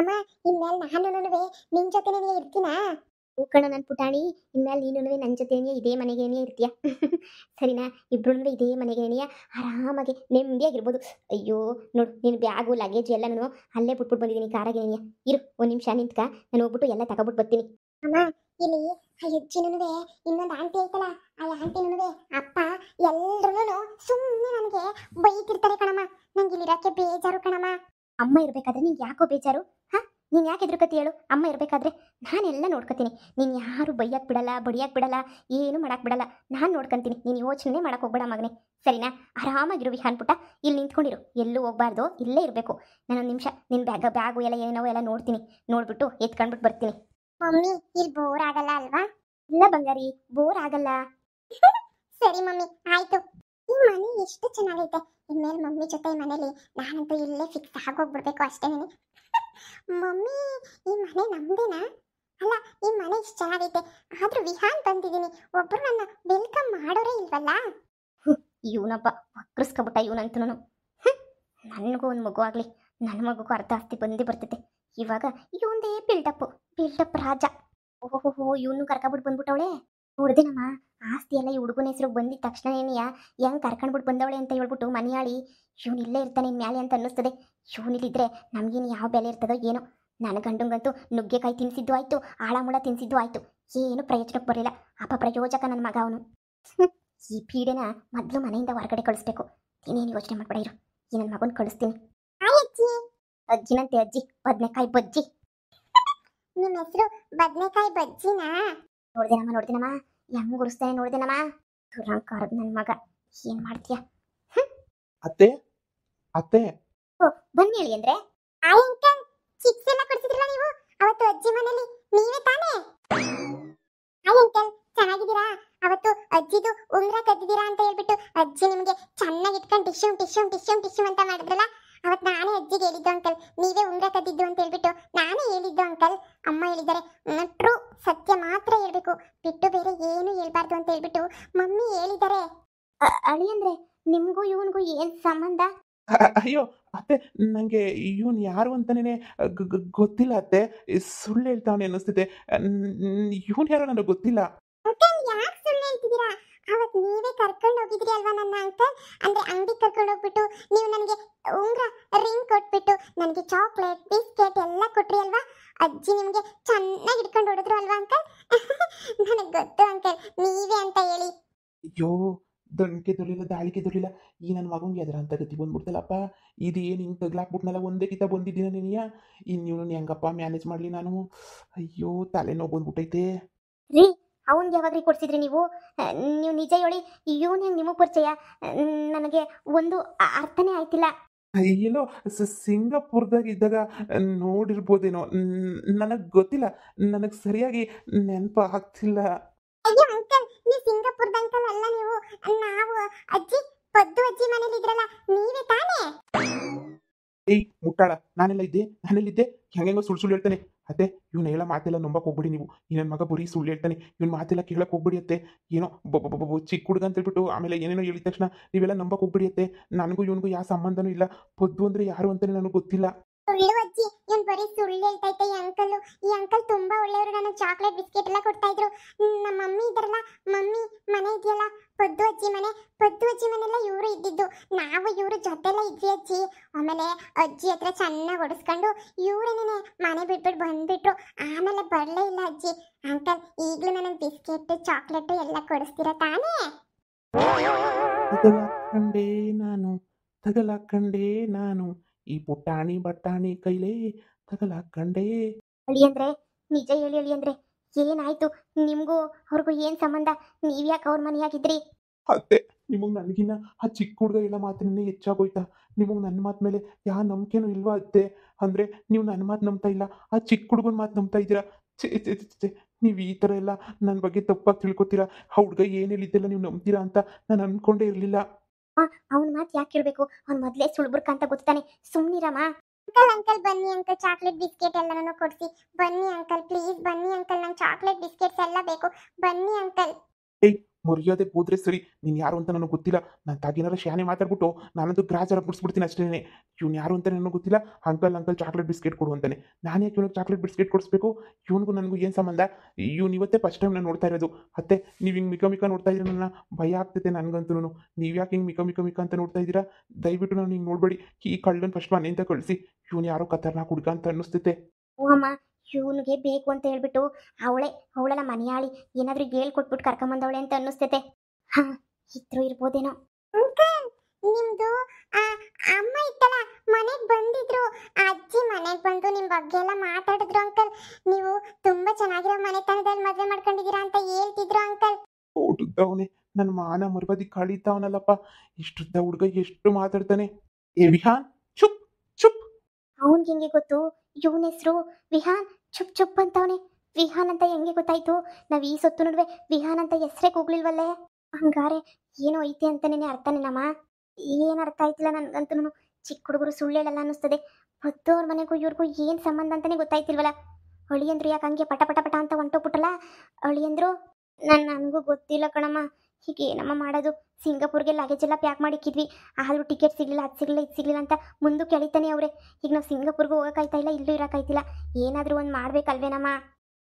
ಅಮ್ಮ ಇನ್ಮೇಲೆ ನಾನುನುವೆ ನಿನ್ ಜೊತೆನೇ ಇರ್ತೀನಾ? ಹೂ ಕಣ ನನ್ನ ಪುಟಾಣಿ, ಇನ್ಮೇಲೆ ನೀನು ನನ್ನ ಜೊತೆನೇ ಇದೇ ಮನೆಗೇನೆ ಇರ್ತೀಯ. ಸರಿನಾ? ಇಬ್ರು ಇದೇ ಮನೆಗೇನೆಯ ಆರಾಮಾಗಿ ನೆಮ್ಮದಿಯಾಗಿರ್ಬೋದು. ಅಯ್ಯೋ ನೋಡು, ನಿನ್ನ ಬ್ಯಾಗು ಲಗೇಜು ಎಲ್ಲನೂ ಅಲ್ಲೇ ಬಿಟ್ಬಿಟ್ಟು ಬಂದಿದ್ದೀನಿ ಕಾರಾಗೇನೆಯ. ಇರು ಒಂದು ನಿಮಿಷ ನಿಂತ್ಕ, ನಾನು ಹೋಗ್ಬಿಟ್ಟು ಎಲ್ಲ ತಗೊಬಿಟ್ಟು ಬರ್ತೀನಿ. ಅಮ್ಮ ಇಲ್ಲಿ ಆ ಅಜ್ಜಿನುವೆ ಇನ್ನೊಂದು ಆಂಟಿ ಐತಲ್ಲ, ಆ ಆಂಟಿನುವೆ ಅಪ್ಪ ಎಲ್ರು ಸುಮ್ಮನೆ ನನಗೆ ಬೈತಿರ್ತಾರೆ ಕಣಮ್ಮ. ನಂಗೆ ಇಲ್ಲಿರಕ್ಕೆ ಬೇಜಾರು ಕಣಮ್ಮ. ಅಮ್ಮ ಇರಬೇಕಾದ್ರೆ ನಿಂಗೆ ಯಾಕೋ ಬೇಜಾರು? ಹಾಂ, ನೀನು ಯಾಕೆ ಎದುರುಕತಿ ಹೇಳು? ಅಮ್ಮ ಇರಬೇಕಾದ್ರೆ ನಾನೆಲ್ಲ ನೋಡ್ಕೊತೀನಿ. ನೀನು ಯಾರು ಬೈಯಕ್ಕೆ ಬಿಡಲ್ಲ, ಬಡಿಯಕ್ಕೆ ಬಿಡಲ್ಲ, ಏನು ಮಾಡಕ್ಕೆ ಬಿಡಲ್ಲ. ನಾನು ನೋಡ್ಕೊತೀನಿ. ನೀನು ಯೋಚನೆ ಮಾಡಕ್ಕೆ ಹೋಗ್ಬೇಡ ಮಗನೇ, ಸರಿನಾ? ಆರಾಮಾಗಿರು ವಿಹಾನ್ ಪುಟ್ಟ, ಇಲ್ಲಿ ನಿಂತ್ಕೊಂಡಿರು, ಎಲ್ಲೂ ಹೋಗ್ಬಾರ್ದು, ಇಲ್ಲೇ ಇರಬೇಕು. ನಾನೊಂದು ನಿಮಿಷ ನಿನ್ನ ಬ್ಯಾಗು ಎಲ್ಲ ಏನೇನೋ ಎಲ್ಲ ನೋಡ್ತೀನಿ, ನೋಡ್ಬಿಟ್ಟು ಎತ್ಕೊಂಡ್ಬಿಟ್ಟು ಬರ್ತೀನಿ. ಮಮ್ಮಿ ಇಲ್ಲಿ ಬೋರ್ ಆಗಲ್ಲ ಅಲ್ವಾ? ಇಲ್ಲ ಬಂಗಾರಿ, ಬೋರ್ ಆಗಲ್ಲ. ಸರಿ ಮಮ್ಮಿ, ಆಯ್ತು. ಈ ಮನೆ ಎಷ್ಟು ಚೆನ್ನಾಗೈತೆ. ಇನ್ಮೇಲೆ ಮಮ್ಮಿ ಜೊತೆ ಈ ಮನೇಲಿ ನಾನಂತೂ ಇಲ್ಲೇ ಫಿಕ್ಸ್ ಆಗೋಗ್ಬಿಡ್ಬೇಕು ಅಷ್ಟೇನೆ. ಮಮ್ಮಿ ಈ ಮನೆ ನಮ್ದೇನಾ? ಅಲ್ಲ, ಈ ಮನೆ ಇಷ್ಟು ಚೆನ್ನಾಗೈತೆ, ಆದ್ರೂ ವಿಹಾನ್ ಬಂದಿದ್ದೀನಿ, ಒಬ್ರು ನನ್ನ ವೆಲ್ಕಮ್ ಮಾಡೋರೇ ಇಲ್ವಲ್ಲ. ಇವನಪ್ಪ ವಕ್ರಿಸ್ಕೊಬಿಟ್ಟ ಇವನಂತೂ. ನನಗೂ ಒಂದು ಮಗು ಆಗಲಿ, ನನ್ನ ಮಗುಗೂ ಅರ್ಧ ಆಸ್ತಿ ಬಂದೇ ಬರ್ತೈತೆ. ಇವಾಗ ಇವಂದೇ ಬಿಲ್ಡಪ್ ರಾಜ. ಓಹೋ, ಇವನು ಕರ್ಕೊಬಿಟ್ಟು ಬಂದ್ಬಿಟ್ಟವಳೆ. ನೋಡ್ದೇನಮ್ಮ, ಆಸ್ತಿ ಎಲ್ಲ ಈ ಹುಡುಗನ ಹೆಸರು ಬಂದಿದ್ದ ತಕ್ಷಣ ಏನಿಯಾ ಹೆಂಗೆ ಕರ್ಕೊಂಡ್ಬಿಟ್ಟು ಬಂದವಳೆ ಅಂತ ಹೇಳ್ಬಿಟ್ಟು ಮನೆಯಾಳಿ ಇವನು ಇಲ್ಲೇ ಇರ್ತಾನೆ ಮ್ಯಾಲೆ ಅಂತ ಅನ್ನಿಸ್ತದೆ. ಇವನಿಲ್ಲಿದ್ರೆ ನಮಗೇನು ಯಾವ ಬೆಲೆ ಇರ್ತದೋ ಏನೋ. ನನ್ನ ಗಂಡಂಗಂತೂ ನುಗ್ಗೆಕಾಯಿ ತಿನ್ನಿಸಿದ್ದು ಆಯಿತು, ಆಳಮುಳ ತಿನ್ನಿಸಿದ್ದು ಆಯಿತು, ಏನು ಪ್ರಯೋಜನಕ್ಕೆ ಬರಲಿಲ್ಲ. ಪ್ರಯೋಜಕ ನನ್ನ ಮಗ ಅವನು. ಈ ಪೀಡೆನ ಮೊದಲು ಮನೆಯಿಂದ ಹೊರಗಡೆ ಕಳಿಸ್ಬೇಕು. ಇನ್ನೇನು ಯೋಚನೆ ಮಾಡ್ಬೇಡ, ಇರು, ಈ ನನ್ನ ಮಗನ ಕಳಿಸ್ತೀನಿ. ಅಜ್ಜಿನಂತೆ ಅಜ್ಜಿ, ಬದನೆಕಾಯಿ ಬಜ್ಜಿ. ನಿಮ್ಮ ಹೆಸರು ಬದನೆಕಾಯಿ ಬಜ್ಜಿನಾ? ನೋಡ್ದೇನಮ್ಮ ಹೆಂಗ್ ಗುಡಿಸ್ತಾನೆ ನೋಡ್ದೇನಮ್ಮ. ದುರಂಕಾರದ ನನ್ನ ಮಗ, ಏನ್ ಮಾಡ್ತೀಯ? ಅತ್ತೆ ಅತ್ತೆ ಓ ಬನ್ನಿ ಹೇಳಿ ಅಂದ್ರೆ. ಅಂಕಲ್ ಚಿಪ್ಸ್ ಎಲ್ಲ ಕೊಡ್ತಿದ್ರಲ್ಲ ನೀವು ಅವತ್ತು ಅಜ್ಜಿ ಮನೇಲಿ, ನೀವೇ ತಾನೇ? ಅಂಕಲ್ ಚೆನ್ನಾಗಿದ್ದೀರಾ? ಅವತ್ತು ಅಜ್ಜಿದು ಉಂಗ್ರ ಕದ್ದಿದ್ದೀರಾ ಅಂತ ಹೇಳ್ಬಿಟ್ಟು ಅಜ್ಜಿ ನಿಮ್ಗೆ ಚೆನ್ನಾಗಿ ಇಟ್ಕೊಂಡು ಟಿಶ್ಯೂ ಅಂತ ಮಾಡಿದ್ರಲ್ಲ, ಅವತ್ತು ನಾನೇ ಅಜ್ಜಿಗೆ ಹೇಳಿದ್ದು ಅಂಕಲ್, ನೀವೇ ಉಂಗ್ರ ಕದ್ದಿದ್ದು ಅಂತ ಹೇಳ್ಬಿಟ್ಟು ನಾನೇ ಹೇಳಿದ್ದು ಅಂಕಲ್. ಅಮ್ಮ ಹೇಳಿದ್ದಾರೆ ಟ್ರೂ, ಸತ್ಯ ಮಾತ್ರ ಹೇಳ್ಬೇಕು, ಬಿಟ್ಟು ಬೇರೆ ಏನು ಹೇಳ್ಬಾರ್ದು ಅಂತ ಹೇಳ್ಬಿಟ್ಟು ಮಮ್ಮಿ ಹೇಳಿದ್ದಾರೆ. ಅಳಿ ಅಂದ್ರೆ ನಿಮ್ಗೂ ಇವನ್ಗೂ ಏನ್ ಸಂಬಂಧ? ಅಯ್ಯೋ ಅತ್ತೆ, ನಂಗೆ ಇವನ್ ಯಾರು ಅಂತಾನೆ ಗೊತ್ತಿಲ್ಲ ಅತ್ತೆ. ಸುಳ್ಳು ಹೇಳ್ತಾವನೆ ಅನ್ನಿಸ್ತಿದೆ. ಇವನ್ ಯಾರೋ ನನಗೆ ಗೊತ್ತಿಲ್ಲ. ಅಂಕಲ್ ಯಾಕೆ ಸುಳ್ಳು ಹೇಳ್ತಿದ್ದೀರಾ? ಅವತ್ತು ನೀವೇ ಕರ್ಕೊಂಡು ಹೋಗಿದ್ರಿ ಅಲ್ವಾ ನನ್ನ ಅಂಕಲ್, ಅಂದ್ರೆ ಅಂಗಡಿ ಕರ್ಕೊಂಡು ಹೋಗ್ಬಿಟ್ಟು ನೀವು ನನಗೆ ಉಂಗ್ರ ರಿಂಗ್ ಕೊಟ್ಬಿಟ್ಟು ನನಗೆ ಚಾಕ್ಲೇಟ್ ಬಿಸ್ಕೆಟ್ ಎಲ್ಲ ಕೊಟ್ರಿ ಅಲ್ವಾ? ಅಜ್ಜಿ ನಿಮ್ಗೆ ಚೆನ್ನಾಗಿ ಇಟ್ಕೊಂಡು ಹೊಡೆದ್ರು ಅಲ್ವಾ ಅಂಕಲ್? ನನಗೆ ಗೊತ್ತು ಅಂಕಲ್, ನೀವೇ ಅಂತ ಹೇಳಿ. ಅಯ್ಯೋ, ದಣ್ಕೆ ದೊಲಿಲ್ಲ, ದಾಳಿಕೆ ದೊಲಿಲ್ಲ, ಈ ನನ್ನ ಮಗಂಗೆ ಅದರ ಅಂತ ಗತಿ ಬಂದ್ಬಿಡ್ತಲ್ಲಪ್ಪ. ಇದು ಏನು ಹಿಂಗೆ ತಗ್ಲಾಕ್ಬಿಟ್ನಲ್ಲ, ಒಂದೇ ಕಿತ ಬಂದಿದ್ದೀನ ನೀನಿಯ. ಇನ್ನು ಇವನು ಹೆಂಗಪ್ಪ ಮ್ಯಾನೇಜ್ ಮಾಡಲಿ ನಾನು? ಅಯ್ಯೋ, ತಲೆನೋವು ಬಂದ್ಬಿಟ್ಟೈತೆ ರೀ. ಅವನ್ಗೆ ಯಾವಾಗ್ರಿ ಕೊಡ್ಸಿದ್ರಿ ನೀವು? ನೀವು ನಿಜ ಹೇಳಿ, ಇವನ್ ಹೆಂಗ್ ನಿಮಗ್ ಪರಿಚಯ? ನನಗೆ ಒಂದು ಅರ್ಥನೇ ಆಯ್ತಿಲ್ಲ. ಎಲ್ಲೋ ಸಿಂಗಾಪುರದಾಗ ಇದ್ದಾಗ ನೋಡಿರ್ಬೋದೇನೋ, ನನಗೆ ಗೊತ್ತಿಲ್ಲ, ನನಗೆ ಸರಿಯಾಗಿ ನೆನಪು ಆಗ್ತಿಲ್ಲ. ಅಯ್ಯೋ ಅಂಕಲ್, ನೀವು ಸಿಂಗಾಪುರದ ಅಂಕಲ್ ಅಲ್ಲ, ನೀವು ನಾವು ಅಜ್ಜಿ ಪದ್ದು ಅಜ್ಜಿ ಮನೇಲಿ ಇದ್ರಲ್ಲ, ನೀವೇ ತಾನೇ? ಏಯ್ ಮುಟ್ಟಾಳ, ನಾನೆಲ್ಲಿದ್ದೆ ಹೆಂಗೆಂಗೋ ಸುಳ್ಳು ಹೇಳ್ತಾನೆ ಅತ್ತೆ. ಇವ್ನ ಹೇಳೋ ಮಾತೆಲ್ಲ ನಂಬಕ್ಕೆ ಹೋಗ್ಬಿಡಿ ನೀವು. ಈ ನನ್ನ ಮಗ ಬರೀ ಸುಳ್ಳು ಹೇಳ್ತಾನೆ, ಇವ್ನ ಮಾತೆಲ್ಲ ಕೇಳಕ್ಕೆ ಹೋಗ್ಬಿಡಿ ಅತ್ತೆ. ಏನೋ ಚಿಕ್ಕ ಹುಡುಗ ಅಂತ ಹೇಳ್ಬಿಟ್ಟು ಆಮೇಲೆ ಏನೇನೋ ಹೇಳಿದ ತಕ್ಷಣ ನೀವೆಲ್ಲ ನಂಬಕ್ಕೆ ಹೋಗ್ಬಿಡಿ ಅತ್ತೆ. ನನಗೂ ಇವನಿಗೂ ಯಾವ ಸಂಬಂಧನೂ ಇಲ್ಲ. ಪದ್ದು ಅಂದ್ರೆ ಯಾರು ಅಂತಾನೆ ನನಗೆ ಗೊತ್ತಿಲ್ಲ. ಸುಳ್ಳು ಅಜ್ಜಿ, ಇವನ್ ಬರೀ ಸುಳ್ಳು ಹೇಳ್ತೈತೆ ಈ ಅಂಕಲ್ ತುಂಬಾ ಒಳ್ಳೆಯವರು. ನನಗೆ ಚಾಕ್ಲೇಟ್ ಬಿಸ್ಕೆಟ್ ಎಲ್ಲ ಕೊಡ್ತಾ ಇದ್ರು. ನಮ್ಮ ಮಮ್ಮಿ ಇದ್ರಲ್ಲ, ಮಮ್ಮಿ ಮನೆ ಇದೆಯಲ್ಲ ಪದ್ದು ಅಜ್ಜಿ ಮನೆಲ್ಲ ಇವರು ಇದ್ದಿದ್ದು. ನಾವು ಇವ್ರ ಜೊತೆಲ್ಲ ಇದ್ವಿ ಅಜ್ಜಿ. ಆಮೇಲೆ ಅಜ್ಜಿ ಹತ್ರ ಚೆನ್ನಾಗಿ ಹೊಡಿಸ್ಕೊಂಡು ಇವರೇನೇ ಮನೆ ಬಿಟ್ಬಿಟ್ಟು ಬಂದ್ಬಿಟ್ರು. ಆಮೇಲೆ ಬರಲೇ ಇಲ್ಲ ಅಜ್ಜಿ. ಅಂಕಲ್ ಈಗಲೂ ನನಗೆ ಬಿಸ್ಕೆಟ್ ಚಾಕ್ಲೇಟ್ ಎಲ್ಲ ಕೊಡಿಸ್ತೀರಾ ತಾನೇ? ತಗಲಾಕಂಡೆ ನಾನು ಈ ಪುಟ್ಟಾಣಿ ಬಟ್ಟಾಣಿ ಕೈಲೇ ತಗಲಾಕಂಡೆ. ಅಳಿ ಅಂದ್ರೆ ನಿಜ ಹೇಳಿ ಅಳಿ ಅಂದ್ರೆ, ಏನಾಯ್ತು ನಿಮ್ಗೂ ಅವ್ರಿಗೂ ಏನ್ ಸಂಬಂಧ? ನೀವ್ಯಾಕೆ ಅವ್ರ ಮನೆಯಾಗಿದ್ರಿ? ಅತ್ತೆ, ನಿಮಗೆ ನನಗಿನ್ನ ಆ ಚಿಕ್ಕ ಹುಡುಗ ಹೇಳೋ ಮಾತಿನೇ ಹೆಚ್ಚಾಗೋಯ್ತಾ? ನಿಮಗೆ ನನ್ನ ಮಾತು ಮೇಲೆ ಯಾವ ನಂಬಿಕೆನೂ ಇಲ್ವಾ ಅತ್ತೆ? ಅಂದರೆ ನೀವು ನನ್ನ ಮಾತು ನಂಬ್ತಾ ಇಲ್ಲ, ಆ ಚಿಕ್ಕ ಹುಡುಗನ ಮಾತು ನಂಬ್ತಾ ಇದ್ದೀರಾ? ನೀವು ಈ ಥರ ಎಲ್ಲ ನನ್ನ ಬಗ್ಗೆ ತಪ್ಪಾಗಿ ತಿಳ್ಕೊತೀರಾ. ಆ ಹುಡುಗ ಏನು ಹೇಳಿದ್ದೆಲ್ಲ ನೀವು ನಂಬ್ತೀರಾ ಅಂತ ನಾನು ಅಂದ್ಕೊಂಡೇ ಇರಲಿಲ್ಲ. ಅವನ ಮಾತು ಯಾಕೆ ಕೇಳಬೇಕು? ಅವ್ನು ಮೊದಲೇ ಸುಳ್ಬುರ್ಕ ಅಂತ ಗೊತ್ತಾನೆ, ಸುಮ್ಮನಿರಮ್ಮ. ಅಂಕಲ್ ಬನ್ನಿ ಅಂಕಲ್, ಚಾಕ್ಲೇಟ್ ಬಿಸ್ಕೆಟ್ ಎಲ್ಲನೂ ಕೊಡಿಸಿ. ಬನ್ನಿ ಅಂಕಲ್, ಪ್ಲೀಸ್ ಬನ್ನಿ ಅಂಕಲ್, ನಂಗೆ ಚಾಕ್ಲೇಟ್ ಬಿಸ್ಕೆಟ್ಸ್ ಎಲ್ಲ ಬೇಕು. ಬನ್ನಿ ಅಂಕಲ್. ಏಯ್ ಮರ್ಯಾದೆ ಹೋದ್ರೆ ಸರಿ. ನೀನು ಯಾರು ಅಂತ ನನಗೆ ಗೊತ್ತಿಲ್ಲ. ನಾನು ತಾಗೇನಾರ ಶಾನೆ ಮಾತಾಡ್ಬಿಟ್ಟು ನಾನಂತೂ ಗ್ರಾಚಾರ ಬಿಡಿಸ್ಬಿಡ್ತೀನಿ ಅಷ್ಟೇ. ಇವ್ನು ಯಾರು ಅಂತ ನನಗೆ ಗೊತ್ತಿಲ್ಲ. ಅಂಕಲ್ ಅಂಕಲ್ ಚಾಕ್ಲೇಟ್ ಬಿಸ್ಕೆಟ್ ಕೊಡು ಅಂತಾನೆ. ನಾನು ಯಾಕೆ ಇವನಿಗೆ ಚಾಕ್ಲೇಟ್ ಬಿಸ್ಕೆಟ್ ಕೊಡಿಸ್ಬೇಕು? ಇವನಿಗೂ ನನಗೂ ಏನು ಸಂಬಂಧ? ಇವ್ನು ಇವತ್ತೇ ಫಸ್ಟ್ ಟೈಮ್ ನಾನು ನೋಡ್ತಾ ಇರೋದು. ಅತ್ತೆ, ನೀವು ಹಿಂಗೆ ಮಿಕ ಮಿಕ ನೋಡ್ತಾ ಇದ್ದೀರ, ನನ್ನ ಭಯ ಆಗ್ತೈತೆ ನನಗಂತೂ. ನೀವು ಯಾಕೆ ಹಿಂಗೆ ಮಿಕ ಮಿಕ ಮಿಕ ಅಂತ ನೋಡ್ತಾ ಇದ್ದೀರಾ? ದಯವಿಟ್ಟು ನಾನು ಹಿಂಗೆ ನೋಡಬೇಡಿ. ಈ ಕಳ್ಳನ ಫಸ್ಟ್ ಮನೆಯಿಂದ ಕಳಿಸಿ. ಇವನು ಯಾರೋ ಖತರ್ನಾಕ್ ಹುಡುಗ ಅಂತ ಅನ್ನಿಸ್ತೈತೆ. ಓ ಅಮ್ಮ, ಇವನಿಗೆ ಬೇಕು ಅಂತ ಹೇಳ್ಬಿಟ್ಟು ಅವಳೆಲ್ಲ ಮನೆಯಾಳಿ ಏನಾದರೂ ಹೇಳ್ಕೊಟ್ಬಿಟ್ಟು ಕರ್ಕೊಂಬಂದವಳೆ ಅಂತ ಅನ್ನಿಸ್ತೈತೆ. ಹಾಂ, ಇದ್ರು ಇರ್ಬೋದೇನೋ. ಅಂಕಲ್, ನಿಮ್ದು ಆ ಅಮ್ಮ ಇತ್ತಲ್ಲ, ಮನೆಗೆ ಬಂದಿದ್ರು. ಆ ಅಜ್ಜಿ ಮನೆಗೆ ಬಂದು ನಿಮ್ ಬಗ್ಗೆ ಎಲ್ಲ ಮಾತಾಡಿದ್ರು ಅಂಕಲ್. ನೀವು ತುಂಬಾ ಚೆನ್ನಾಗಿರೋ ಮನೆತನದಲ್ಲಿ ಮದುವೆ ಮಾಡ್ಕೊಂಡಿದ್ದೀರಾ ಅಂತ ಹೇಳ್ತಿದ್ರು ಅಂಕಲ್. ಹುಡುಗವನೇ, ನನ್ನ ಮಾನ ಮರ್ಯಾದೆ ಕಳೀತಾವನಲ್ಲಪ್ಪ. ಇಷ್ಟುದ್ದ ಹುಡುಗ ಎಷ್ಟು ಮಾತಾಡ್ತಾನೆ. ಏ ವಿಹಾನ್, ಚುಪ್ ಚುಪ್. ಅವನ್ಗೆ ಹೆಂಗೆ ಗೊತ್ತು ಇವನ ಹೆಸರು ವಿಹಾನ್? ಚುಪ್ ಚುಪ್ ಅಂತವನೆ. ವಿಹಾನ್ ಅಂತ ಹೆಂಗೆ ಗೊತ್ತಾಯ್ತು? ನಾವು ಈ ಸೊತ್ತು ನಡುವೆ ವಿಹಾನ್ ಅಂತ ಹೆಸರೇ ಕೂಗ್ಲಿಲ್ವಲ್ಲೇ. ಹಂಗಾರೆ ಏನೋ ಐತೆ ಅಂತಾನೇನೆ ಅರ್ಥನೇನಮ್ಮ? ಏನು ಅರ್ಥ ಆಯ್ತಿಲ್ಲ ನನಗಂತೂ. ಚಿಕ್ಕ ಹುಡುಗರು ಸುಳ್ಳು ಹೇಳಲ್ಲ ಅನ್ನಿಸ್ತದೆ. ಹೊತ್ತವ್ರ ಮನೆಗೂ ಇವ್ರಿಗೂ ಏನು ಸಂಬಂಧ ಅಂತಾನೆ ಗೊತ್ತಾಯ್ತಿಲ್ವಲ್ಲ. ಅಳಿಯಂದ್ರು ಯಾಕೆ ಹಂಗೆ ಪಟ ಪಟ ಪಟ ಅಂತ ಹೊಂಟೋಗ್ಬಿಟ್ಟಲ್ಲ ಅಳಿಯಂದ್ರು? ನನಗೂ ಗೊತ್ತಿಲ್ಲ ಕಣಮ್ಮ. ಹೀಗೆ ಏನಮ್ಮ ಮಾಡೋದು? ಸಿಂಗಾಪುರ್ಗೆ ಲಗೇಜ್ ಎಲ್ಲ ಪ್ಯಾಕ್ ಮಾಡಿಕ್ಕಿದ್ವಿ. ಆದರೂ ಟಿಕೆಟ್ ಸಿಗಲಿಲ್ಲ, ಅದು ಸಿಗಲಿಲ್ಲ, ಇದು ಸಿಗಲಿಲ್ಲ ಅಂತ ಮುಂದಕ್ಕೆ ಎಳಿತಾನೆ ಅವರೇ. ಈಗ ನಾವು ಸಿಂಗಾಪುರ್ಗೂ ಹೋಗೋಕ್ಕಾಯ್ತಾ ಇಲ್ಲ, ಇಲ್ಲೂ ಇರೋಕ್ಕಾಯ್ತಿಲ್ಲ. ಏನಾದರೂ ಒಂದು ಮಾಡ್ಬೇಕಲ್ವೇನಮ್ಮ?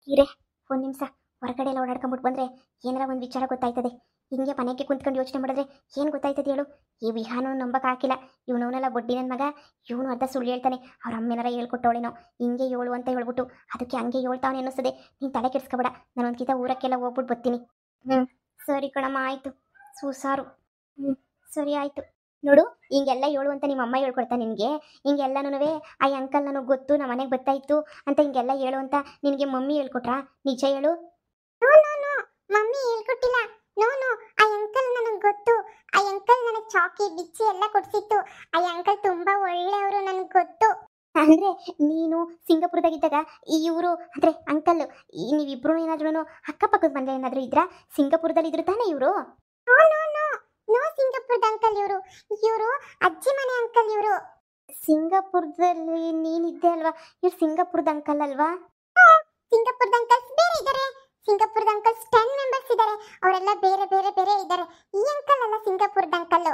ಇರೇ ಒಂದು ನಿಮಿಷ ಹೊರಗಡೆ ಎಲ್ಲ ಓಡಾಡ್ಕೊಂಬಿಟ್ಟು ಬಂದರೆ ಏನಾರ ಒಂದು ವಿಚಾರ ಗೊತ್ತಾಯ್ತದೆ. ಹಿಂಗೆ ಮನೆಗೆ ಕುಂತ್ಕೊಂಡು ಯೋಚನೆ ಮಾಡಿದ್ರೆ ಏನು ಗೊತ್ತಾಯ್ತದೆ ಹೇಳು? ಈ ವಿಹಾನು ನಂಬಕ್ಕೆ ಹಾಕಿಲ್ಲ. ಇವನವನೆಲ್ಲ ಬಡ್ಡಿ ನನ್ನ ಮಗ. ಇವನು ಅರ್ಧ ಸುಳ್ಳು ಹೇಳ್ತಾನೆ. ಅವ್ರ ಅಮ್ಮೇನಾರ ಹೇಳ್ಕೊಟ್ಟವಳೇನೋ ಹಿಂಗೆ ಹೇಳು ಅಂತ ಹೇಳ್ಬಿಟ್ಟು ಅದಕ್ಕೆ ಹಂಗೆ ಹೇಳ್ತಾವನೆ ಅನ್ನಿಸ್ತದೆ. ನೀನು ತಲೆ ಕೆಡಿಸ್ಕೊಬೇಡ. ನಾನೊಂದು ಕಿತ ಊರಕ್ಕೆಲ್ಲ ಹೋಗ್ಬಿಟ್ಟು ಬರ್ತೀನಿ. ಸರಿ ಕಣಮ್ಮ, ಆಯಿತು. ಸೂಸಾರು. ಸರಿ ಆಯಿತು. ನೋಡು, ಹಿಂಗೆಲ್ಲ ಹೇಳು ಅಂತ ನಿಮ್ಮ ಅಮ್ಮ ಹೇಳ್ಕೊಡ್ತಾ ನಿನಗೆ? ಹಿಂಗೆಲ್ಲನೂ ಆ ಅಂಕಲ್ ನನಗೆ ಗೊತ್ತು, ನಮ್ಮ ಮನೆಗೆ ಬರ್ತಾ ಇತ್ತು ಅಂತ ಹಿಂಗೆಲ್ಲ ಹೇಳು ಅಂತ ನಿನಗೆ ಮಮ್ಮಿ ಹೇಳ್ಕೊಟ್ರಾ? ನಿಜ ಹೇಳು. ನೋ ನೋ ನೋ, ಮಮ್ಮಿ ಹೇಳ್ಕೊಟ್ಟಿಲ್ಲ. ನೋ ನೋ, ಆ ಅಂಕಲ್ ನನಗೆ ಗೊತ್ತು. ಆ ಅಂಕಲ್ ನನಗೆ ಚಾಕಿ ಬಿಚ್ಚಿ ಎಲ್ಲ ಕೊಡ್ಸಿತ್ತು. ಆ ಅಂಕಲ್ ತುಂಬಾ ಒಳ್ಳೆಯವರು, ನನಗೆ ಗೊತ್ತು. ಅಂದರೆ ನೀನು ಸಿಂಗಾಪುರದಾಗಿದ್ದಾಗ ಇವರು ಅಂದರೆ ಅಂಕಲ್ ನೀವಿಬ್ರು ಏನಾದ್ರೂ ಅಕ್ಕಪಕ್ಕದ ಮನೆ ಏನಾದರೂ ಇದ್ರಾ? ಸಿಂಗಾಪುರದಲ್ಲಿ ಇದ್ರು ತಾನೇ ಇವರು? ನೋ ನೋ ನೋ ನೋ, ಸಿಂಗಾಪುರದ ಅಂಕಲ್ ಇವರು. ಇವರು ಅಜ್ಜಿ ಮನೆ ಅಂಕಲ್ ಇವರು. ಸಿಂಗಾಪುರದಲ್ಲಿ ನೀನಿದ್ದೆ ಅಲ್ವಾ? ಇವ್ರು ಸಿಂಗಾಪುರದ ಅಂಕಲ್ ಅಲ್ವಾ? ಸಿಂಗಾಪುರದ ಅಂಕಲ್ಸ್ ಬೇರೆ ಇದ್ದಾರೆ. ಸಿಂಗಾಪುರದ ಅಂಕಲ್ಸ್ 10 ಮೆಂಬರ್ಸ್ ಇದ್ದಾರೆ. ಅವರೆಲ್ಲ ಬೇರೆ ಬೇರೆ ಬೇರೆ ಇದ್ದಾರೆ. ಈ ಅಂಕಲ್ ಅಲ್ಲ ಸಿಂಗಾಪುರದ ಅಂಕಲ್.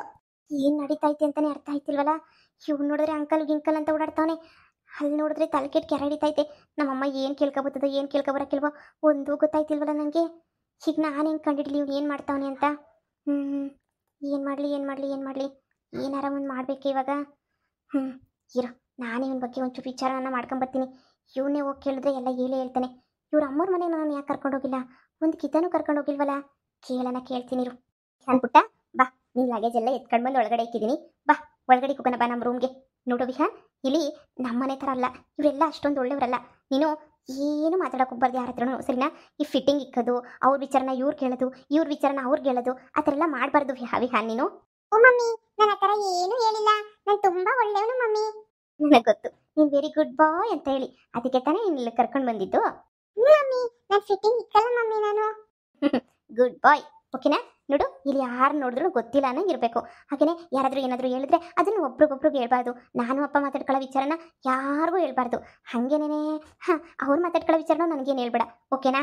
ಏನು ನಡೀತೈತೆ ಅಂತಾನೆ ಅರ್ಥ ಆಯ್ತಿಲ್ವಲ್ಲ. ಇವ್ನು ನೋಡಿದ್ರೆ ಅಂಕಲ್ ಗಿಂಕಲ್ ಅಂತ ಓಡಾಡ್ತಾವನೆ. ಅಲ್ಲಿ ನೋಡಿದ್ರೆ ತಲೆ ಕೆಟ್ಟು ಕೆರೆ ಹಿಡಿತೈತೆ. ನಮ್ಮಮ್ಮ ಏನು ಕೇಳ್ಕೊಬತ್ತದ ಏನು ಕೇಳ್ಕೊಬರಕ್ಕಿಲ್ವೋ ಒಂದು ಗೊತ್ತಾಯ್ತಿಲ್ವಲ್ಲ ನನಗೆ. ಈಗ ನಾನು ಹೆಂಗೆ ಕಂಡಿಡ್ಲಿ ಇವ್ನು ಏನು ಮಾಡ್ತಾವನೆ ಅಂತ. ಏನು ಮಾಡಲಿ ಏನಾರ ಒಂದು ಮಾಡಬೇಕು ಇವಾಗ. ಇರೋ, ನಾನೇ ಇವನ ಬಗ್ಗೆ ಒಂಚೂರು ವಿಚಾರನ ಮಾಡ್ಕೊಂಬರ್ತೀನಿ. ಇವನೇ ಹೋಗಿ ಕೇಳಿದ್ರೆ ಎಲ್ಲ ಹೇಳೇ ಹೇಳ್ತಾನೆ. ಇವ್ರ ಅಮ್ಮವ್ರ ಮನೆಗೆ ನಾನು ಯಾಕೆ ಕರ್ಕೊಂಡೋಗಿಲ್ಲ? ಒಂದು ಕಿತನೂ ಕರ್ಕೊಂಡೋಗಿಲ್ವಲ್ಲ. ಕೇಳ್ತೀನಿ ಇರು. ಅಂದ್ಬಿಟ್ಟ ಬಾ, ನಿನ್ನ ಲಗೇಜ್ ಎಲ್ಲ ಎತ್ಕೊಂಡು ಬಂದು ಒಳಗಡೆ ಇಕ್ಕಿದ್ದೀನಿ. ಬಾ ಒಳಗಡೆ ಹೋಗೋಣ ಬಾ ನಮ್ಮ ರೂಮ್ಗೆ. ನೋಡು ವಿಹಾನ್, ಇಲ್ಲಿ ನಮ್ಮನೆ ಥರ ಅಲ್ಲ. ಇವರೆಲ್ಲ ಅಷ್ಟೊಂದು ಒಳ್ಳೆಯವರಲ್ಲ. ನೀನು ಏನು ಮಾತಾಡೋಕೆ ಹೋಗ್ಬಾರ್ದು ಯಾರ ಹತ್ರನೂ, ಸರಿನಾ? ಈ ಫಿಟ್ಟಿಂಗ್ ಇಕ್ಕೋದು, ಅವ್ರ ವಿಚಾರನ ಇವ್ರು ಕೇಳೋದು, ಇವ್ರ ವಿಚಾರನ ಅವ್ರಿಗೆ ಹೇಳೋದು, ಆ ಥರ ಎಲ್ಲ ಮಾಡಬಾರ್ದು ವಿಹಾನ್ ನೀನು. ಓ ಮಮ್ಮಿ, ನಾನು ಆ ಥರ ಏನೂ ಹೇಳಿಲ್ಲ. ನಾನು ತುಂಬಾ ಒಳ್ಳೆಯವನು ಮಮ್ಮಿ. ನನಗೆ ಗೊತ್ತು ನೀನು ವೆರಿ ಗುಡ್ ಬಾಯ್ ಅಂತ ಹೇಳಿ. ಅದಕ್ಕೆ ತಾನೇ ಇಲ್ಲಿ ಕರ್ಕೊಂಡು ಬಂದಿದ್ದು. ಮಮ್ಮಿ, ನಾನು ಫಿಟ್ಟಿಂಗ್ ಇಕ್ಕಲ್ಲ ಮಮ್ಮಿ ನಾನು. ಗುಡ್ ಬಾಯ್, ಓಕೆನಾ? ನೋಡು, ಇಲ್ಲಿ ಯಾರು ನೋಡಿದ್ರು ಗೊತ್ತಿಲ್ಲ ಅನ್ನಂಗೆ ಇರಬೇಕು. ಹಾಗೆಯೇ ಯಾರಾದರೂ ಏನಾದರೂ ಹೇಳಿದ್ರೆ ಅದನ್ನು ಒಬ್ರಿಗೊಬ್ರಿಗೆ ಹೇಳ್ಬಾರ್ದು. ನಾನು ಅಪ್ಪ ಮಾತಾಡ್ಕೊಳ್ಳೋ ವಿಚಾರನ ಯಾರಿಗೂ ಹೇಳ್ಬಾರ್ದು. ಹಾಗೇನೇ ಅವ್ರು ಮಾತಾಡ್ಕೊಳ್ಳೋ ವಿಚಾರನೂ ನನಗೇನು ಹೇಳ್ಬೇಡ, ಓಕೆನಾ?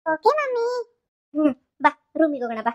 Okay mummy. ಬಾ ರೂಮಿಗೆ ಹೋಗೋಣ ಬಾ.